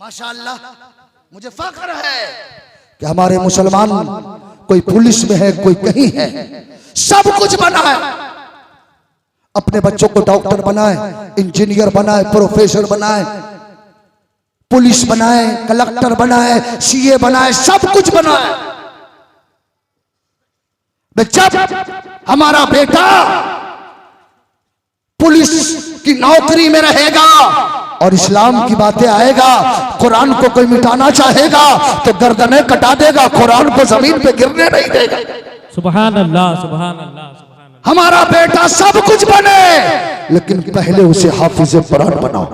माशाअल्लाह मुझे फख्र है कि हमारे मुसलमान कोई पुलिस में है, कोई कहीं है, सब कुछ बना है। अपने बच्चों को डॉक्टर बनाए, इंजीनियर बनाए, प्रोफेसर बनाए, पुलिस बनाए, कलेक्टर बनाए, सीए बनाए, सब कुछ बनाए। जब हमारा बेटा पुलिस की नौकरी में रहेगा और इस्लाम की बातें आएगा, कुरान को कोई मिटाना चाहेगा तो गर्दनें कटा देगा, कुरान को जमीन पे गिरने नहीं देगा। सुभान अल्लाह, सुभान अल्लाह, सुभान अल्लाह। हमारा बेटा सब कुछ बने, लेकिन पहले उसे हाफिज कुरान बनाओ,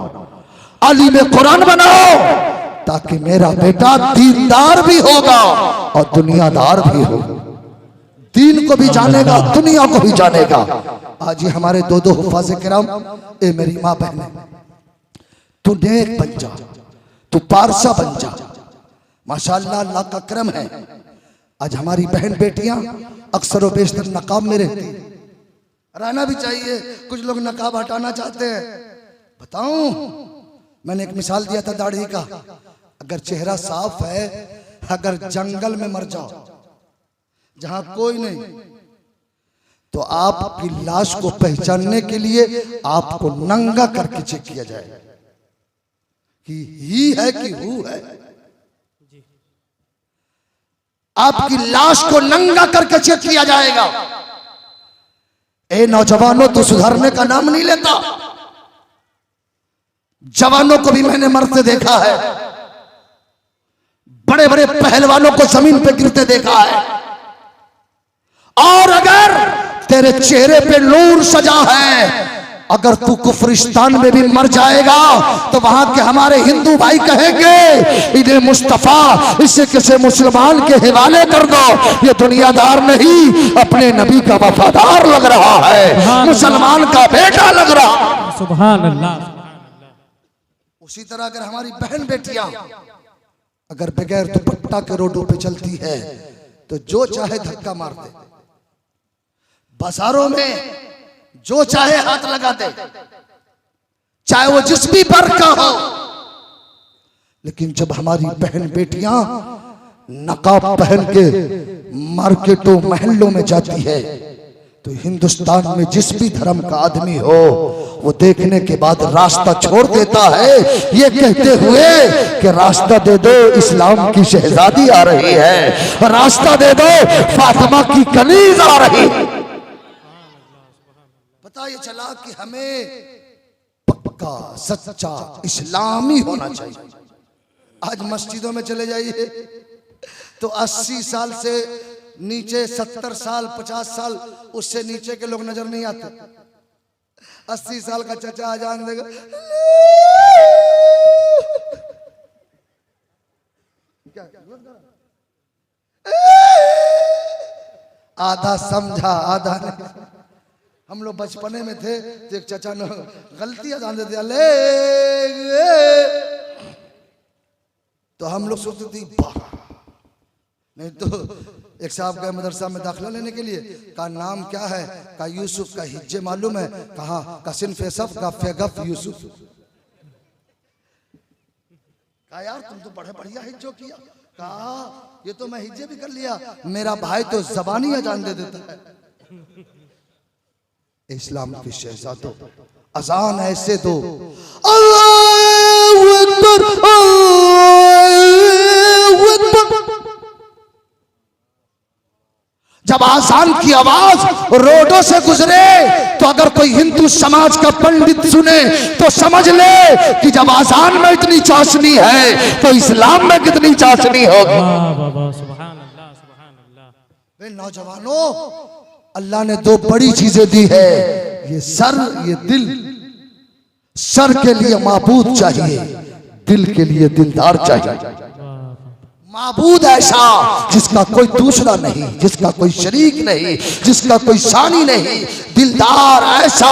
आलिम कुरान बनाओ, ताकि मेरा बेटा दीनदार भी होगा और दुनियादार भी होगा, दीन को भी जानेगा, दुनिया को भी जानेगा। आज ये हमारे दो हुफ़ाज़े किराम, ए मेरी माँ बहने, तू नेक बन जा, तू पारसा बन जा। माशाअल्लाह अल्लाह का करम है। आज हमारी बहन बेटियां अक्सर व बेशतर नकाब में रहती, रहना भी चाहिए। कुछ लोग नकाब हटाना चाहते हैं। बताऊं, मैंने एक मिसाल दिया था दाढ़ी का। अगर चेहरा साफ है, अगर जंगल में मर जाओ जहां कोई नहीं, तो आपकी लाश को पहचानने के लिए आपको नंगा करके चेक किया जाएगा कि ही है कि हु है। आपकी लाश को नंगा करके चेक किया जाएगा। ए नौजवानों, तो सुधरने का नाम नहीं लेता। जवानों को भी मैंने मरते देखा है, बड़े बड़े पहलवानों को जमीन पे गिरते देखा है। और अगर तेरे चेहरे पे नूर सजा है, अगर तू कुफरिस्तान में भी मर जाएगा तो वहां के हमारे हिंदू भाई कहेंगे इन्हें मुस्तफा, इसे किसी मुसलमान के हवाले कर दो, ये दुनियादार नहीं अपने नबी का वफादार लग रहा है, मुसलमान का बेटा लग रहा। सुभान अल्लाह। उसी तरह अगर हमारी बहन बेटियां अगर बगैर दुपट्टा के रोडों पे चलती है तो जो चाहे धक्का मार दे, बाजारों में जो चाहे हाथ लगा दे, चाहे वो जिस भी वर्ग का हो। लेकिन जब हमारी बहन बेटियां नकाब पहन के मार्केटों महल्लों में जाती है तो हिंदुस्तान में जिस भी धर्म का आदमी हो वो देखने के बाद रास्ता छोड़ देता है, ये कहते हुए कि रास्ता दे दो, इस्लाम की शहजादी आ रही है, रास्ता दे दो, फातिमा की कनीज आ रही है। पता ये चला कि हमें पक्का सच्चा इस्लामी होना चाहिए। आज मस्जिदों में चले जाइए तो 80 साल से नीचे, 70 साल, 50 साल, उससे नीचे के लोग नजर नहीं आते। 80 साल का चचा अजान देगा, आधा समझा आधा नहीं। हम लोग बचपने में थे तो एक चचा ने गलती अजान देते अले, तो हम लोग सोचते थे नहीं। तो एक साहब गए मदरसा में दाखिला लेने के लिए, का नाम क्या है, का यूसुफ, का हिज्जे मालूम है, कहा का सिन्फ़े सफ़, का फेगफ यूसुफ। कहा यार तुम तो बड़े बढ़िया हिज्जो किया। कहा ये तो मैं हिज्जे भी कर लिया, मेरा भाई तो ज़बानी अजान दे देता है। इस्लाम की शहजादों, अजान ऐसे दो, अल्लाहू अकबर, अल्लाहू अकबर। जब आजान की आवाज रोडों से गुजरे तो अगर कोई हिंदू समाज का पंडित सुने तो समझ ले कि जब आजान में इतनी चाशनी है तो इस्लाम में कितनी चाशनी होगी। सुभान अल्लाह, सुभान अल्लाह। वे नौजवानों, अल्लाह ने दो बड़ी चीजें दी है, ये सर, ये दिल। सर के लिए माबूद चाहिए, दिल के लिए दिलदार चाहिए। माबूद ऐसा जिसका कोई दूसरा नहीं, जिसका कोई शरीक नहीं, जिसका कोई सानी नहीं। दिलदार ऐसा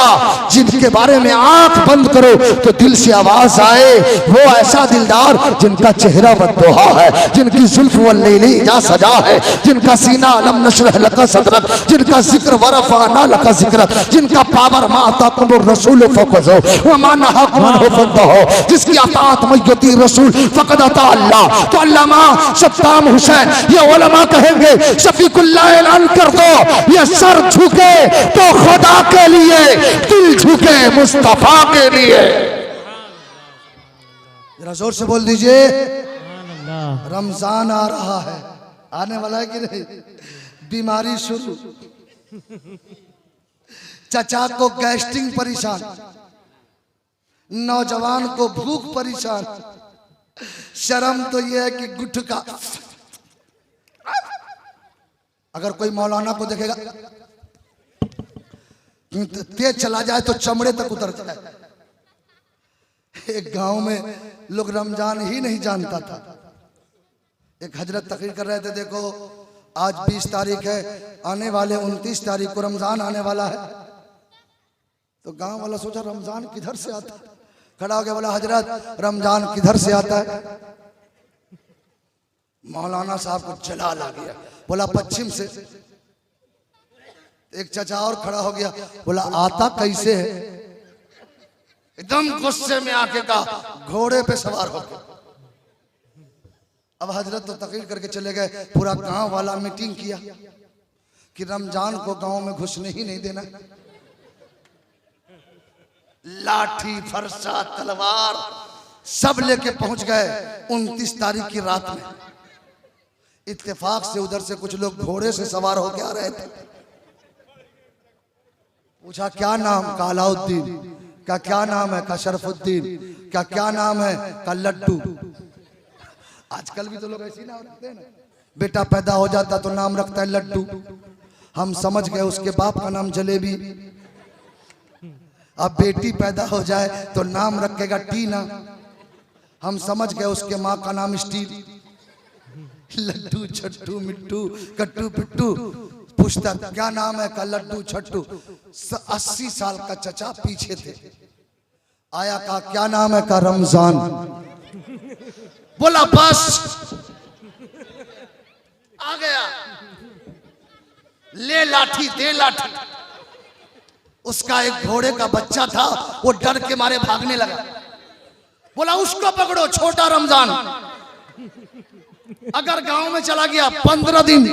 जिनके बारे में आंख बंद करो तो दिल से आवाज आए, वो ऐसा दिलदार जिनका चेहरा बददुआ है, जिनकी जुल्फ वल्लैली जा सजा है, जिनका सीना अलम नशरह लका सदरक, जिनका जिक्र वरफअना लका जिक्रक, जिनका पावर मा अताकुम रसूल फखुज़ू व मा नहाकुम अन्हु फंतहू, जिसकी अताअत में युती रसूल फक़द अता अल्लाह। तो अल्लामा सत्ताम हुसैन ये उलमा कहेंगे शफीकुल्लाह ऐलान कर दो, ये सर झुके तो खुदा के लिए, दिल झुके मुस्तफा के लिए। जरा जोर से बोल दीजिए, रमजान आ रहा है, आने वाला है कि नहीं? बीमारी शुरू, चचा को गैस्ट्रिक परेशान, नौजवान को भूख परेशान। शर्म तो यह है कि गुटखा, अगर कोई मौलाना को देखेगा तेज चला जाए तो चमड़े तक उतर जाए। एक गांव में लोग रमजान ही नहीं जानता था। एक हजरत तकरीर कर रहे थे, देखो आज 20 तारीख है, आने वाले 29 तारीख को रमजान आने वाला है। तो गांव वाला सोचा रमजान किधर से आता है, खड़ा हो गया, बोला हजरत रमजान किधर से आता है? मौलाना साहब को जलाल आ गया, बोला पश्चिम से। एक चाचा और खड़ा हो गया, बोला आता कैसे है? एकदम गुस्से में आके कहा घोड़े पे सवार होकर। अब हजरत तो तकरीर करके चले गए, पूरा गांव वाला मीटिंग किया कि रमजान को गांव में घुसने ही नहीं देना। लाठी फरसा तलवार सब लेके पहुंच गए 29 तारीख की रात में। इत्तेफाक से उधर से कुछ लोग घोड़े से सवार होके आ रहे थे। पूछा क्या नाम? का अलाउद्दीन। का क्या नाम है? का शरफुद्दीन। का क्या नाम है? का लड्डू। आजकल भी तो लोग ऐसे नाम रखते हैं ना, बेटा पैदा हो जाता तो नाम रखता है लड्डू। हम समझ गए उसके बाप का नाम जलेबी। अब बेटी पैदा हो जाए तो नाम रखेगा टीना। हम समझ गए उसके माँ का नाम स्टील। लड्डू छट्टू मिट्टू कट्टू पिट्टू पूछता क्या नाम है? का लड्डू छट्टू। 80 साल का चचा पीछे थे, आया का क्या नाम है? का रमजान। बोला बस आ गया, ले लाठी दे लाठी। उसका एक घोड़े का बच्चा था, वो डर के मारे भागने लगा। बोला उसको पकड़ो, छोटा रमजान। अगर गांव में चला गया 15 दिन।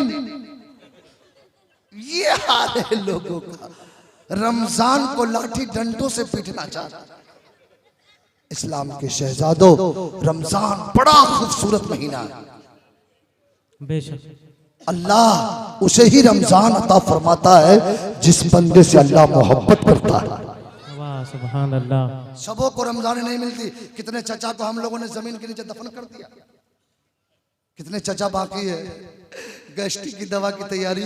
ये हाल है लोगों का, रमजान को लाठी डंडों से पीटना चाहता। इस्लाम के शहजादों, रमजान बड़ा खूबसूरत महीना है। बेशक अल्लाह उसे ही रमजान अता फरमाता है जिस बंदे से अल्लाह मोहब्बत करता है। वाह सुभान अल्लाह। सबों को रमजान नहीं मिलती। कितने चचा को हम लोगों ने जमीन के नीचे दफन कर दिया, कितने चचा बाकी है गैस्ट्रिक की दवा की तैयारी।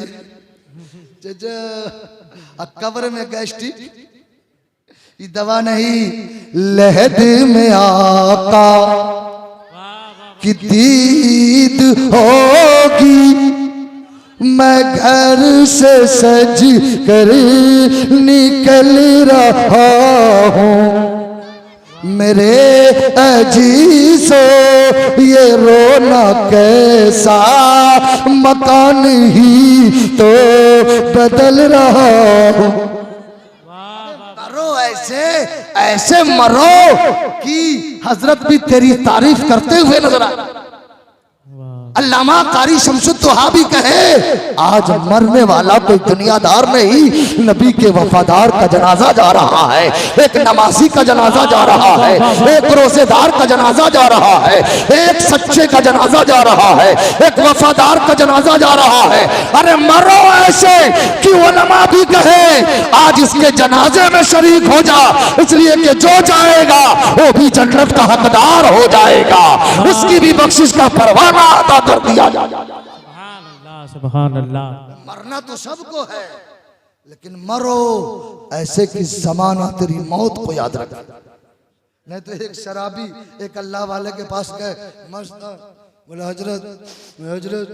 चचा कब्र में गैस्ट्रिक ये दवा नहीं, लहद में आका की दीद होगी। मैं घर से सज कर निकल रहा हूँ, मेरे अजीजों ये रोना कैसा मकान ही तो बदल रहा हूँ। मरो ऐसे ऐसे मरो कि हजरत भी तेरी तारीफ करते हुए नजर आए। अल्लामा कारी शमसुद्दोहा भी कहे आज मरने वाला कोई दुनियादार नहीं, नबी के वफादार का जनाजा जा रहा है, एक नमाजी का जनाजा जा रहा है, एक रोजेदार का जनाजा जा रहा है, एक सच्चे का जनाजा जा रहा है, एक वफादार का जनाजा जा रहा है। अरे मरो ऐसे कि उलमा भी कहे आज इसके जनाजे में शरीक हो जा, इसलिए कि जो जाएगा वो भी जन्नत का हकदार हो जाएगा, उसकी भी बख्शिश का परवाना अता कर दिया जाएगा। सुभान अल्लाह सुभान अल्लाह। मरना तो सबको है, लेकिन मरो ऐसे कि जमाना तेरी मौत को याद रखे। नहीं तो एक शराबी एक अल्लाह वाले के पास गए, मस्त बोला हजरत, हजरत,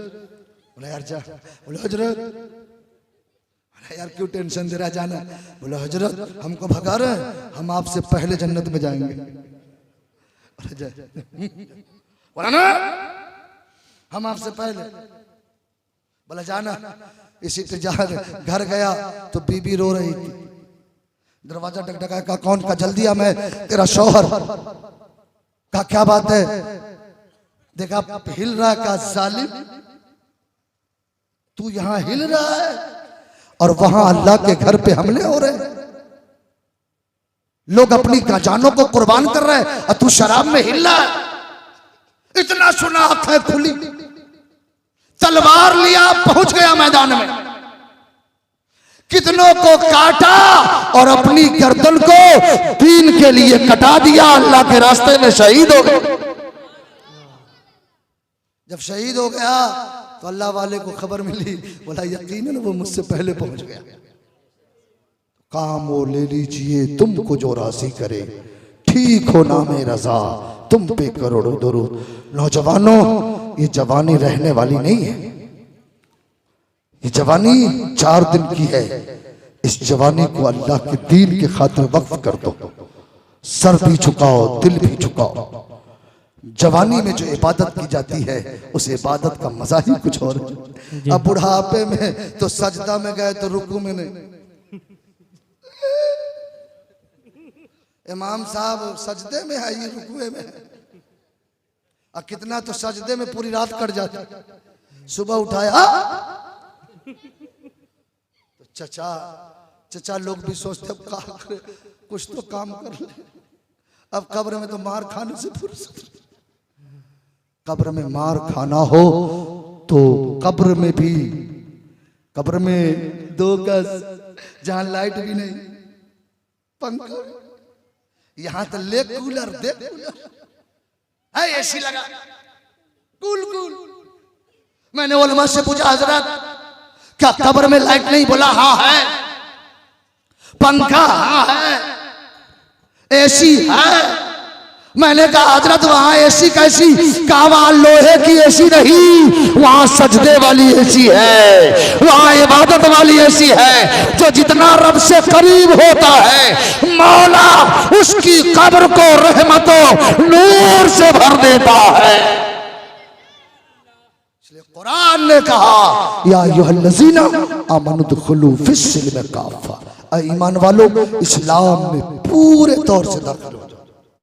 बोला यार जा, बोला हजरत, यार क्यों टेंशन दे रहा जाना, बोला हजरत हमको भगा रहे हैं, हम आपसे पहले जन्नत में जाएंगे। बोला ना हम आपसे पहले, बोला जाना। इसी घर गया तो बीबी रो रही थी, दरवाजा टकटका का कौन का, जल्दी आ मैं तेरा शौहर का, क्या बात है, देखा हिल रहा का जालिम, तू यहां हिल रहा है और वहां अल्लाह के घर पे हमले हो रहे हैं, लोग अपनी जानों को कुर्बान कर रहे हैं और तू शराब में हिल रहा है। इतना सुना, आंखें खुली, तलवार लिया, पहुंच गया मैदान में, कितनों को काटा और अपनी गर्दन को दीन के लिए कटा दिया, अल्लाह के रास्ते में शहीद हो गए। जब शहीद हो गया तो अल्लाह वाले को खबर मिली, बोला यकीनन वो मुझसे पहले पहुंच गया। काम वो ले लीजिए तुमको जो राजी करे, ठीक हो नामे रजा तुम पे करोड़ों दरूद। नौजवानों, ये जवानी रहने वाली नहीं है, ये जवानी 4 दिन की है। इस जवानी को अल्लाह के दीन के खातिर वक्फ कर दो, सर भी झुकाओ, दिल भी झुकाओ। जवानी में जो इबादत की जाती है उस इबादत का मजा ही कुछ और है। अब बुढ़ापे में तो सजदा में गए तो रुकू में नहीं, इमाम साहब सजदे में है, ये रुकुए में है, और कितना तो सजदे में पूरी रात कट जाती। सुबह उठाया तो चचा लोग भी सोचते अब क्या करे, कुछ तो काम कर ले। अब कब्र में तो मार खाने से फुर्सत, कब्र में मार खाना हो तो कब्र में भी, कब्र में 2 गज जहां लाइट भी नहीं, पंखा, यहां तो ले कूलर, दे कूलर है, एसी लगा, कूल कूल। मैंने उलमा से पूछा हजरत क्या कब्र में लाइट नहीं, बोला हाँ है, पंखा हाँ है, एसी है। मैंने कहा हजरत वहां एसी कैसी, कहा वहां लोहे की एसी नहीं, वहां सजदे वाली एसी है, वहां इबादत वाली एसी है। जो जितना रब से करीब होता है मौला उसकी कब्र को रहमतों नूर से भर देता है। इसलिए कुरान ने कहा या अय्युहल्लज़ीना आमनुदखुलू फिस्सिल्म काफ़ा, ईमान वालों इस्लाम में पूरे तौर से दाखिल हो।